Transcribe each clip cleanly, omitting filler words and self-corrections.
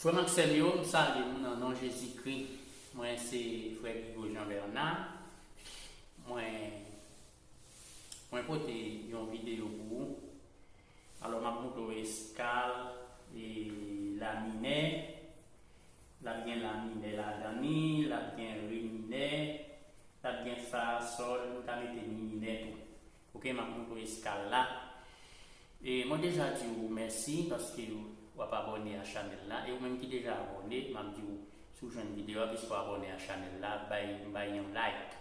Frère Maxel, yo, salut, mon nom Jésus-Christ. Moi, c'est frère Guigo Jean-Bernard. Moi, pote une vidéo pour vous. Alors, je vais vous escale et la mine, la bien la mine, la dani, la bien rémine, la bien fa, sol, la mette mine, tout. Ok, je vais vous escale là. Et moi, déjà, dit merci parce que vous n'êtes pas abonné à la chaîne là. Et vous-même qui déjà abonné, je dis si vous avez une vidéo, qui soit abonné à la chaîne là, vous un like.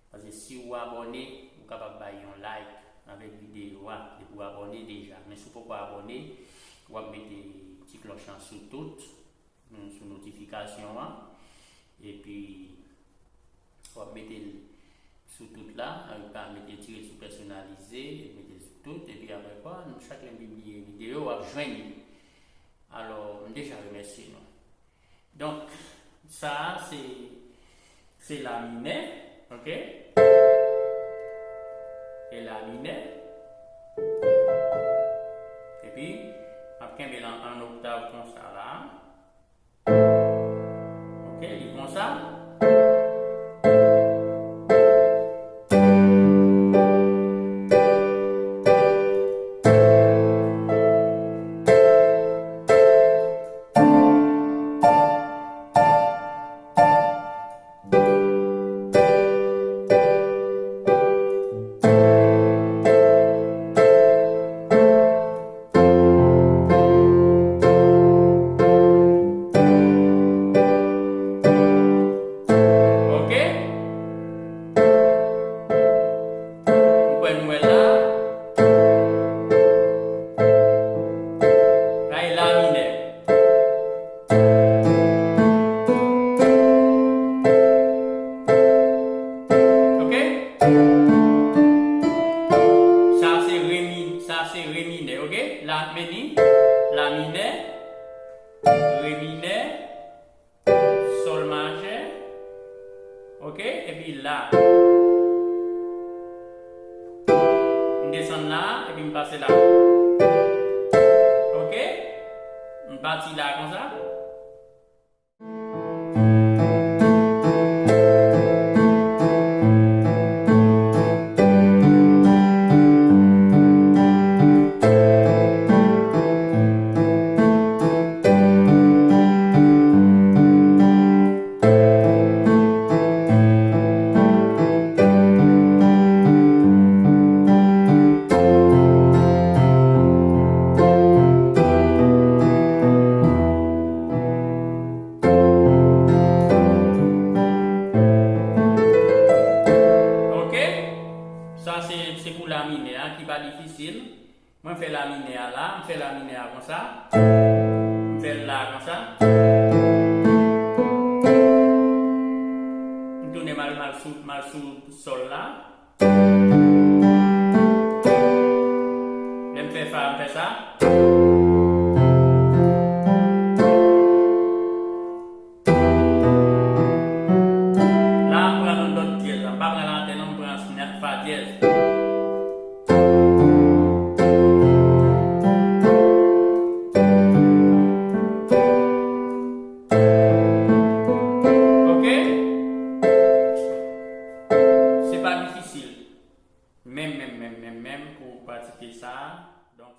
Parce que si vous êtes abonné, vous êtes capable de faire un like avec la vidéo et vous abonner déjà. Mais si vous ne pouvez pas abonner, vous pouvez mettre une petite cloche sur toutes, sur notification. Et puis, vous pouvez mettre sur toutes là, vous pouvez mettre tirer sur personnalisé, mettre sur toutes. Et puis après quoi, chaque vidéo, vous joindre. Alors, déjà remercie nous. Donc, ça, c'est la mine, ok? Et la mine. Et puis, après, on va en octave comme ça là. Ok, il comme ça. Ça c'est réminé, ok? La mini, la miné, réminé, sol majeur, ok? Et puis là, on descend là, et puis on passe là, ok? On partit là comme ça. Ça c'est pour la mine qui n'est pas difficile. Moi je fais la mine là, je fais la mine comme ça. Je fais là comme ça. Je tourne mal sous sol là. Je fais ça. Là on prend l'autre dièse, on prend l'antenne, on prend fa dièse. Pas difficile, même pour pratiquer ça. Donc,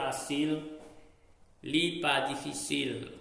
facile, li pas difficile.